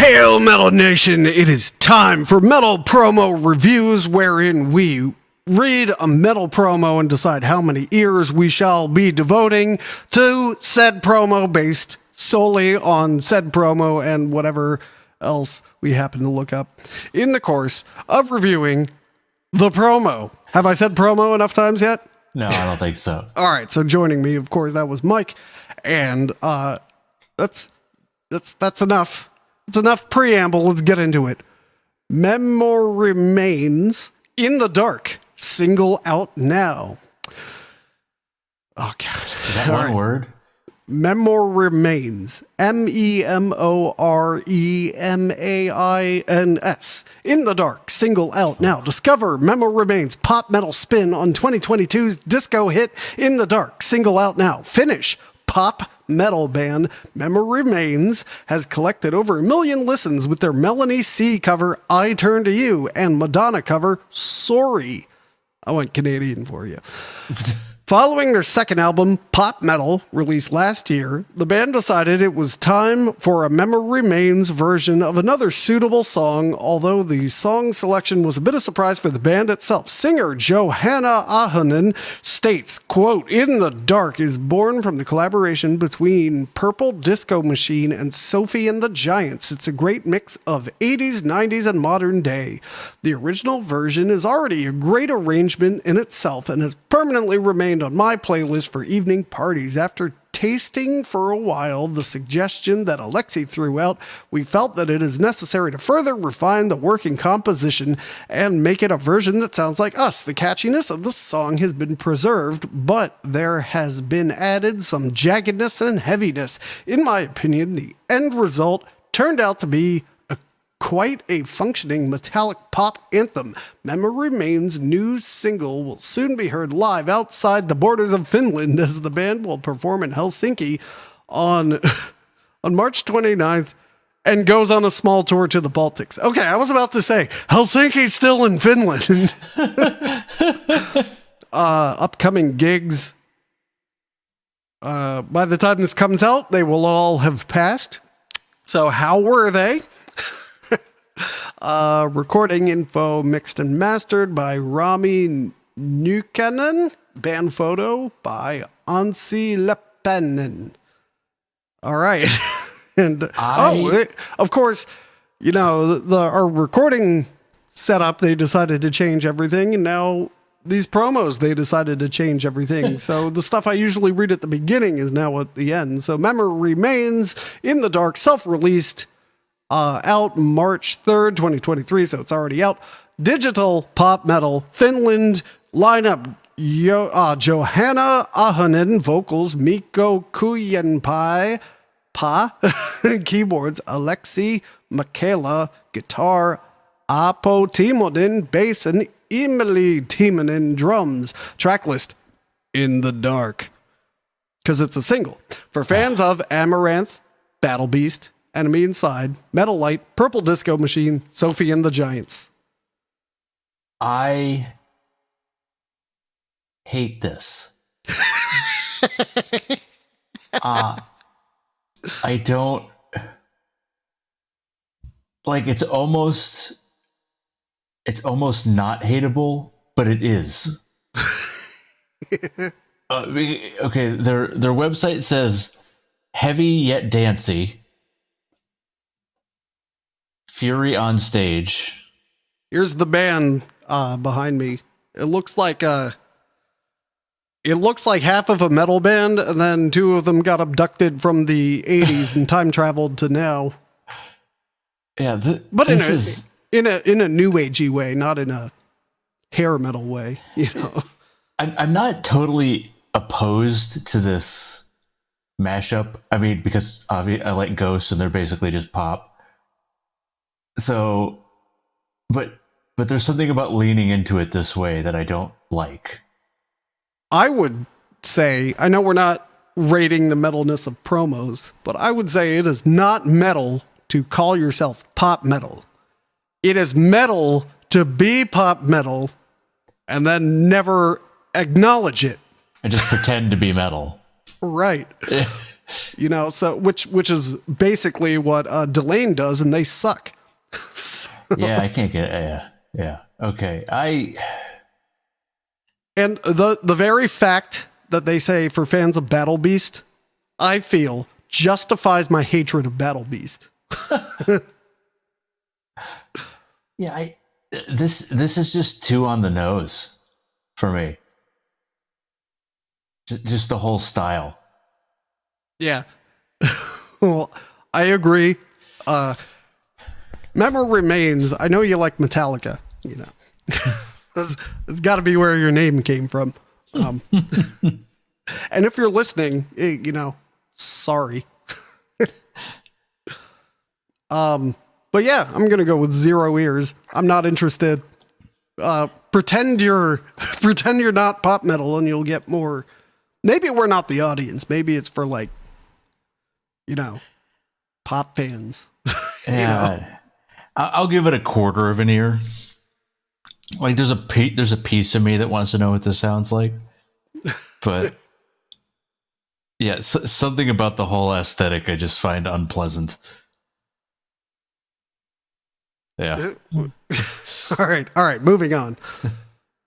Hail Metal Nation! It is time for Metal Promo Reviews, wherein we read a metal promo and decide how many ears we shall be devoting to said promo based solely on said promo and whatever else we happen to look up in the course of reviewing the promo. Have I said promo enough times yet? No, I don't think so. All right, so joining me, of course, that was Mike, and that's enough. It's enough preamble. Let's get into it. MEMOREMAINS in the Dark. Single out now. Oh, God. Is that one word? MEMOREMAINS. MEMOREMAINS. In the Dark. Single out now. Discover MEMOREMAINS pop metal spin on 2022's disco hit In the Dark. Single out now. Finish. Pop metal band MEMOREMAINS has collected over 1 million listens with their Melanie C cover I Turn to You and Madonna cover Sorry. I went Canadian for you. Following their second album, Pop Metal, released last year, the band decided it was time for a MEMOREMAINS version of another suitable song, although the song selection was a bit of a surprise for the band itself. Singer Johanna Ahonen states, quote, In the Dark is born from the collaboration between Purple Disco Machine and Sophie and the Giants. It's a great mix of 80s, 90s, and modern day. The original version is already a great arrangement in itself and has permanently remained on my playlist for evening parties. After tasting for a while the suggestion that Alexi threw out, we felt that it is necessary to further refine the working composition and make it a version that sounds like us. The catchiness of the song has been preserved, but there has been added some jaggedness and heaviness. In my opinion, the end result turned out to be quite a functioning metallic pop anthem. MEMOREMAINS' new single will soon be heard live outside the borders of Finland as the band will perform in Helsinki on March 29th and goes on a small tour to the Baltics. Okay, I was about to say, Helsinki's still in Finland. Upcoming gigs. By the time this comes out, they will all have passed. So how were they? Recording info mixed and mastered by Rami Nukanen. Band photo by Anssi Leppänen. All right. And of course, you know, our recording setup, they decided to change everything. And now these promos, they decided to change everything. So the stuff I usually read at the beginning is now at the end. So MEMOREMAINS in the Dark, self-released, out March 3rd, 2023, so it's already out. Digital pop metal, Finland lineup. Johanna Ahonen, vocals, Mikko Kujenpai, keyboards, Alexi Michaela, guitar, Apo Timonen, bass, and Emily Timonen, drums. Tracklist, In the Dark, because it's a single. For fans of Amaranth, Battle Beast, Enemy Inside, Metal Light, Purple Disco Machine, Sophie and the Giants. I hate this. I don't like. It's almost not hateable, but it is. Okay, their website says heavy yet dancey. Fury on stage. Here's the band behind me. It looks like half of a metal band, and then two of them got abducted from the 80s and time traveled to now. Yeah, but in a new agey way, not in a hair metal way. You know, I'm not totally opposed to this mashup. I mean, because I like Ghost, and they're basically just pop. So, but there's something about leaning into it this way that I don't like. I would say, I know we're not rating the metalness of promos, but I would say it is not metal to call yourself pop metal. It is metal to be pop metal and then never acknowledge it. And just pretend to be metal. Right. You know, so which is basically what Delane does, and they suck. Yeah, I can't get it. Yeah. Okay. And the very fact that they say for fans of Battle Beast, I feel justifies my hatred of Battle Beast. Yeah, this is just too on the nose for me. Just the whole style. Yeah. Well, I agree. Memory Remains. I know you like Metallica, you know. It's got to be where your name came from. And if you're listening, you know, sorry. But yeah, I'm going to go with Zero Ears. I'm not interested. Pretend you're not pop metal and you'll get more. Maybe we're not the audience. Maybe it's for like, you know, pop fans. Yeah. You know? I'll give it a quarter of an ear. Like there's a piece of me that wants to know what this sounds like. But yeah, something about the whole aesthetic I just find unpleasant. Yeah. All right. Moving on.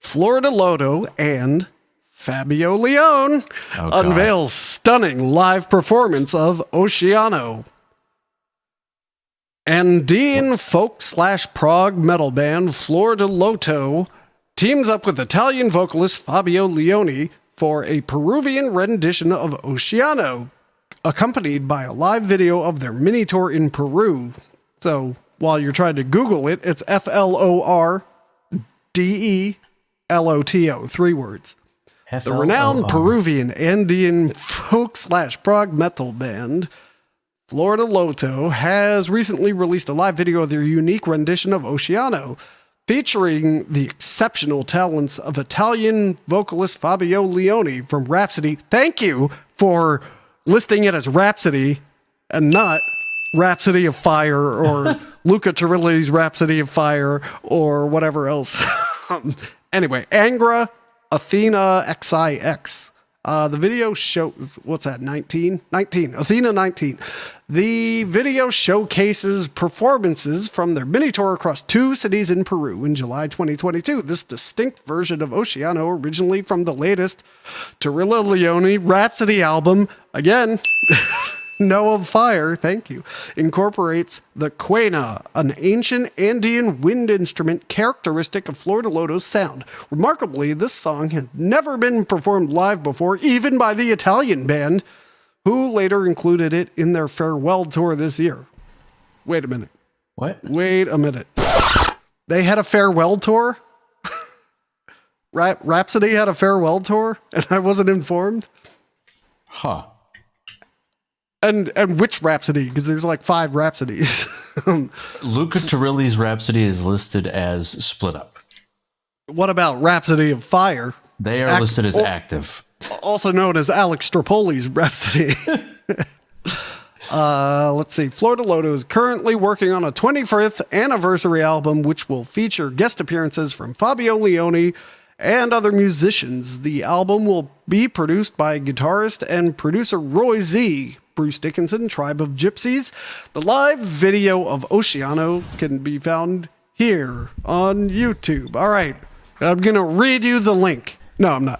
Florida LOTO and Fabio Leone unveils stunning live performance of Oceano. Andean folk/prog metal band Florida LOTO teams up with Italian vocalist Fabio Leone for a Peruvian rendition of Oceano, accompanied by a live video of their mini tour in Peru. So while you're trying to Google it, it's FLORDELOTO, 3 words. The renowned Peruvian Andean folk/prog metal band Florida LOTO has recently released a live video of their unique rendition of Oceano, featuring the exceptional talents of Italian vocalist Fabio Leone from Rhapsody. Thank you for listing it as Rhapsody and not Rhapsody of Fire or Luca Turilli's Rhapsody of Fire or whatever else. Anyway, Angra Athena XIX. The video shows, what's that, 19? 19, Athena 19. The video showcases performances from their mini tour across 2 cities in Peru in July 2022. This distinct version of Oceano, originally from the latest Turilli Leone Rhapsody album, again, No of Fire, thank you, incorporates the quena, an ancient Andean wind instrument characteristic of Florida LOTO's sound. Remarkably, this song has never been performed live before, even by the Italian band, who later included it in their farewell tour this year. Wait a minute. What? Wait a minute. They had a farewell tour? Rhapsody had a farewell tour, and I wasn't informed? Huh. And which Rhapsody? Because there's like 5 Rhapsodies. Luca Turilli's Rhapsody is listed as split up. What about Rhapsody of Fire? They are listed as active. Also known as Alex Strapoli's Rhapsody. Let's see. Florida LOTO is currently working on a 25th anniversary album, which will feature guest appearances from Fabio Leone and other musicians. The album will be produced by guitarist and producer Roy Z, Bruce Dickinson, Tribe of Gypsies. The live video of Oceano can be found here on YouTube. All right, I'm going to read you the link. No, I'm not.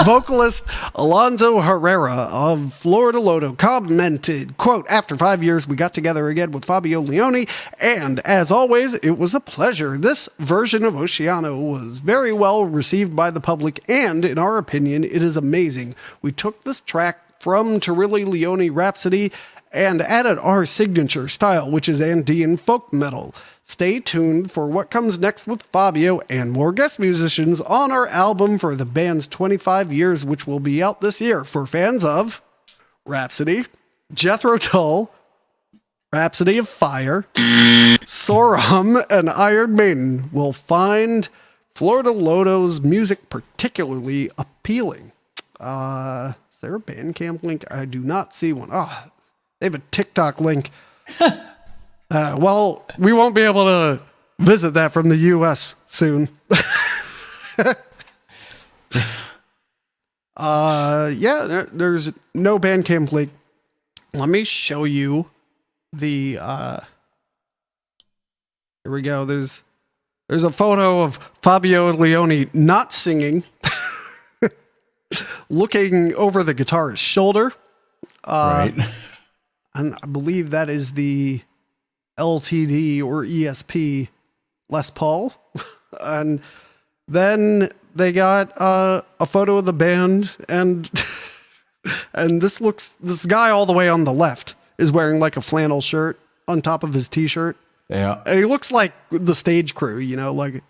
Vocalist Alonso Herrera of Florida LOTO commented, quote, "After 5 years, we got together again with Fabio Leone, and as always, it was a pleasure. This version of Oceano was very well received by the public, and in our opinion, it is amazing. We took this track from Turilli Leone Rhapsody and added our signature style, which is Andean folk metal. Stay tuned for what comes next with Fabio and more guest musicians on our album for the band's 25 years, which will be out this year. For fans of Rhapsody, Jethro Tull, Rhapsody of Fire, Sorum, and Iron Maiden will find Florida LOTO's music particularly appealing." Is there a Bandcamp link? I do not see one. Oh, they have a TikTok link. Well, we won't be able to visit that from the U.S. soon. Yeah, there's no Bandcamp link. Let me show you the, here we go. There's a photo of Fabio Leone not singing, looking over the guitarist's shoulder. Right. And I believe that is the LTD or ESP Les Paul. And then they got a photo of the band, and this guy all the way on the left is wearing like a flannel shirt on top of his t-shirt. Yeah. And he looks like the stage crew, like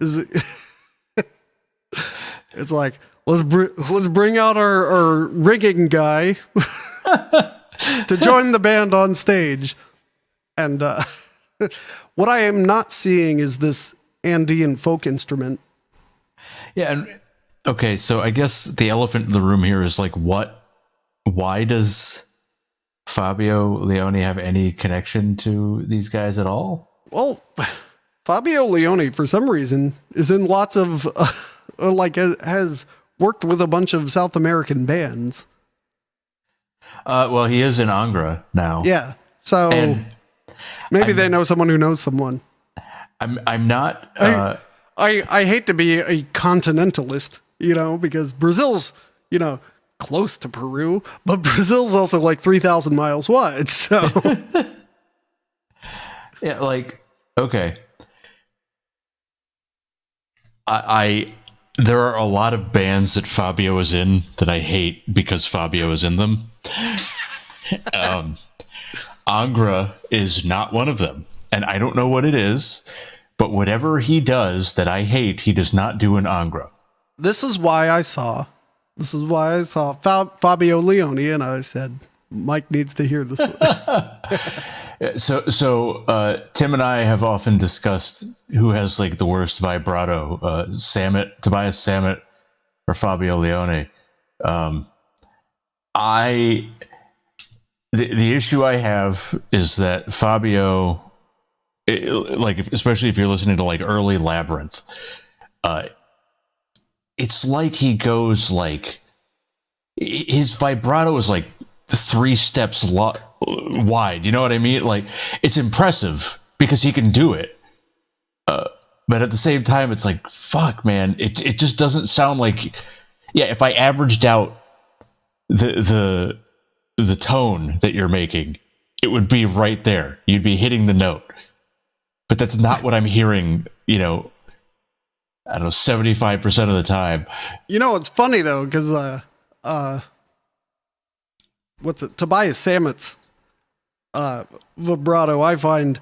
it's like, let's bring out our rigging guy to join the band on stage. And what I am not seeing is this Andean folk instrument. Yeah. And okay. So I guess the elephant in the room here is like, why does Fabio Leone have any connection to these guys at all? Well, Fabio Leone, for some reason, is in lots of, has worked with a bunch of South American bands. Well, he is in Angra now. Yeah. So maybe they know someone who knows someone. I'm not. I hate to be a continentalist, because Brazil's, close to Peru, but Brazil's also like 3,000 miles wide. So yeah, like, okay. There are a lot of bands that Fabio is in that I hate because Fabio is in them. Angra is not one of them, and I don't know what it is, but whatever he does that I hate, he does not do in Angra. This is why I saw Fabio Leone, and I said, Mike needs to hear this one. So Tim and I have often discussed who has like the worst vibrato, Tobias Sammet or Fabio Leone. The issue I have is that Fabio, especially if you're listening to like early Labyrinth, it's like he goes like his vibrato is like 3 steps wide. You know what I mean? Like, it's impressive because he can do it. But at the same time, it's like, fuck, man. It just doesn't sound like, yeah, if I averaged out the tone that you're making, it would be right there. You'd be hitting the note. But that's not what I'm hearing, I don't know, 75% of the time. It's funny though, because Tobias Sammet's vibrato I find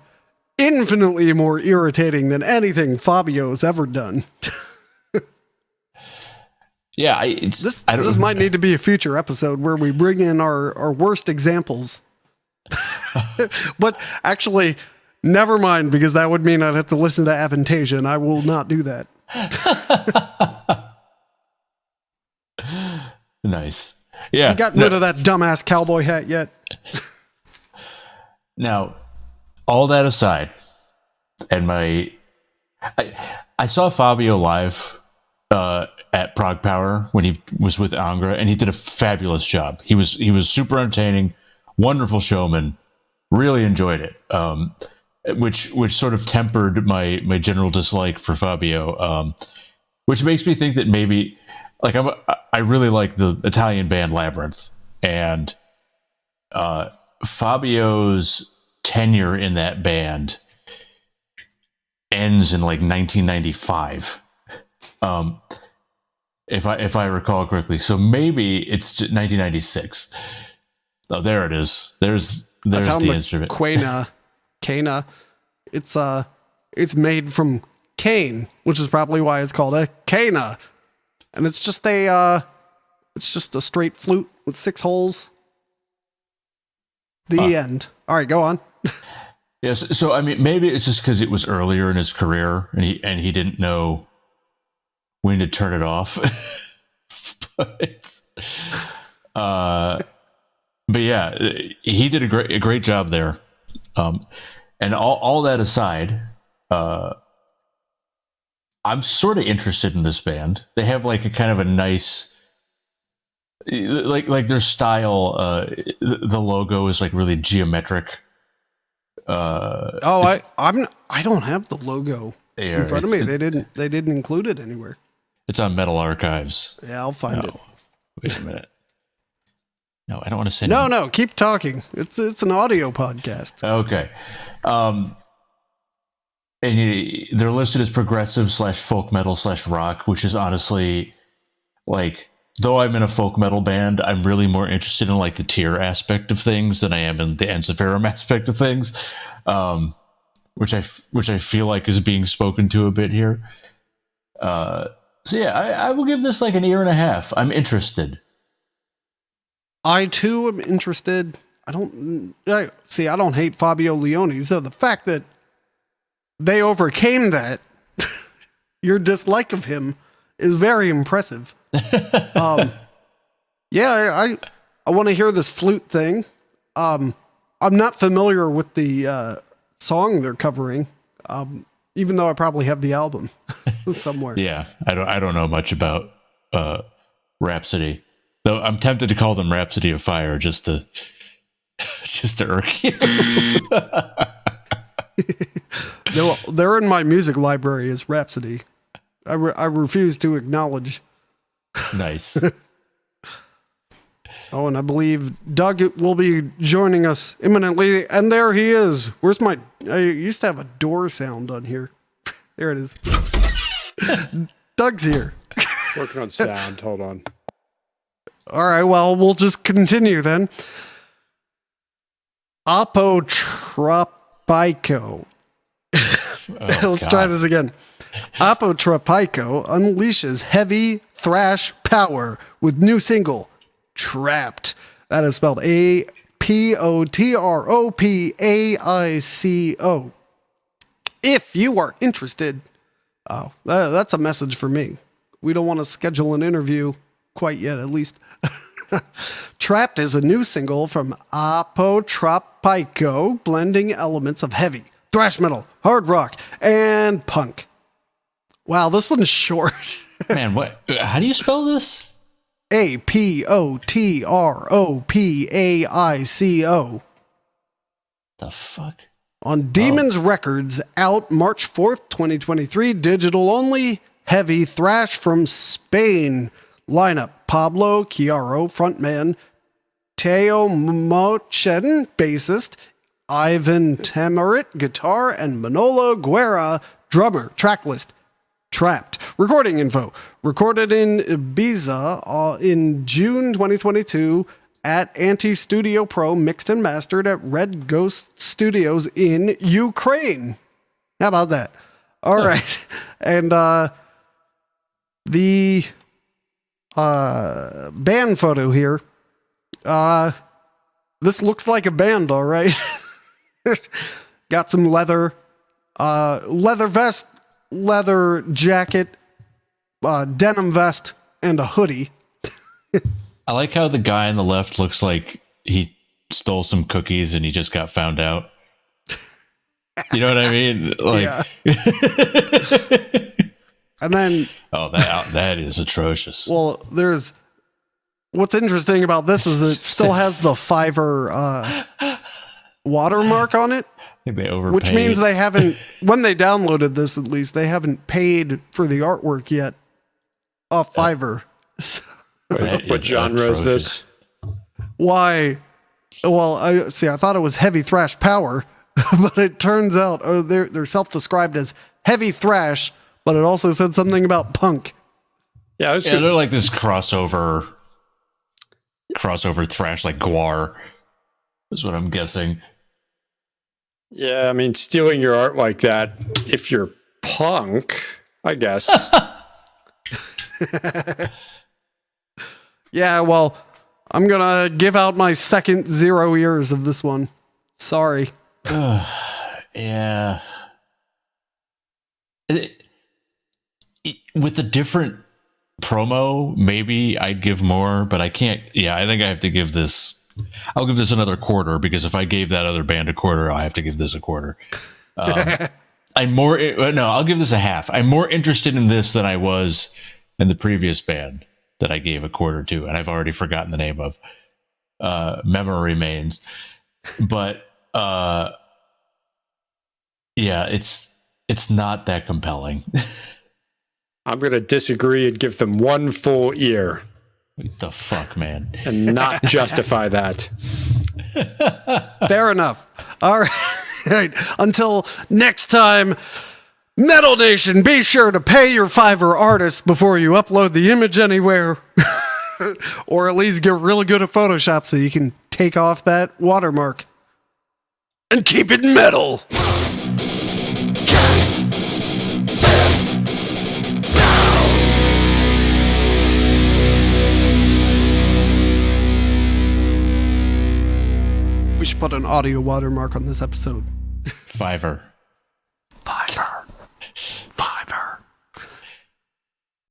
infinitely more irritating than anything Fabio's ever done. Yeah, this might need to be a future episode where we bring in our worst examples. But actually, never mind, because that would mean I'd have to listen to Avantasia, and I will not do that. Nice. Yeah. You gotten rid of that dumbass cowboy hat yet? Now, all that aside, and I saw Fabio live at Prague Power when he was with Angra, and he did a fabulous job. He was super entertaining, wonderful showman. Really enjoyed it. Which sort of tempered my general dislike for Fabio, which makes me think that maybe, like, I really like the Italian band Labyrinth, and Fabio's tenure in that band ends in like 1995, if I recall correctly. So maybe it's 1996. Oh, there it is. There's I found the instrument. Cana. It's made from cane, which is probably why it's called a cana. And it's just a straight flute with 6 holes. The end. All right, go on. Yes. So, I mean, maybe it's just because it was earlier in his career and he didn't know when to turn it off. But yeah, he did a great job there. And all that aside, I'm sort of interested in this band. They have like a kind of a nice like their style. The logo is like really geometric. I don't have the logo in front of me. They didn't include it anywhere. It's on Metal Archives. Yeah, I'll find it. Wait a minute. No, I don't want to say no. Keep talking. It's an audio podcast. Okay. And they're listed as progressive / folk metal / rock, which is honestly like, though I'm in a folk metal band, I'm really more interested in like the tier aspect of things than I am in the Ensiferum aspect of things, which I feel like is being spoken to a bit here. So yeah, I will give this like an ear and a half. I'm interested. I too am interested. I don't hate Fabio Lione, so the fact that they overcame that, your dislike of him, is very impressive. Yeah, I want to hear this flute thing. I'm not familiar with the song they're covering, even though I probably have the album somewhere. Yeah, I don't know much about Rhapsody, though I'm tempted to call them Rhapsody of Fire just to irk you. They're in my music library as Rhapsody. I refuse to acknowledge. Nice. Oh, and I believe Doug will be joining us imminently. And there he is. Where's my... I used to have a door sound on here. There it is. Doug's here. Working on sound. Hold on. All right, well, we'll just continue then. Apotropaico. Let's try this again. Apotropaico unleashes heavy thrash power with new single, Trapped. That is spelled Apotropaico. If you are interested, that's a message for me. We don't want to schedule an interview quite yet, at least. Trapped is a new single from Apotropaico, blending elements of heavy, thrash metal, hard rock, and punk. Wow, this one's short. Man, what? How do you spell this? Apotropaico. The fuck? On Demons Records, out March 4th, 2023, digital only, heavy thrash from Spain. Lineup: Pablo Chiaro, frontman; Teo Mochen, bassist; Ivan Tamarit, guitar; and Manolo Guerra, drummer. Tracklist: Trapped. Recording info: recorded in Ibiza in June 2022 at Anti Studio Pro, mixed and mastered at Red Ghost Studios in Ukraine. How about that? All right. And the band photo here. This looks like a band, all right. Got some leather vest, leather jacket, denim vest, and a hoodie. I like how the guy on the left looks like he stole some cookies and he just got found out. You know what I mean? Like, yeah. And then, that is atrocious. Well, what's interesting about this is it still has the Fiverr watermark on it. I think they overpaid. Which means they haven't, when they downloaded this at least, they haven't paid for the artwork yet off Fiverr. What genre is this? Why? Well, I thought it was heavy thrash power, but it turns out they're self-described as heavy thrash, but it also said something about punk. Yeah, they're like this crossover thrash, like Guar, is what I'm guessing. Yeah, I mean, stealing your art like that, if you're punk, I guess. Yeah, well, I'm going to give out my second 0 years of this one. Sorry. Yeah. With a different promo, maybe I'd give more, but I can't. Yeah, I think I have to give this. I'll give this another quarter, because if I gave that other band a quarter, I have to give this a quarter. I'll give this a half. I'm more interested in this than I was in the previous band. that I gave a quarter to, and I've already forgotten the name of. Memory Remains. But yeah, it's not that compelling. I'm going to disagree and give them one full ear. What the fuck, man? And not justify that. Fair enough. All right. Until next time, Metal Nation, be sure to pay your Fiverr artist before you upload the image anywhere. Or at least get really good at Photoshop so you can take off that watermark. And keep it metal. We should put an audio watermark on this episode. Fiverr.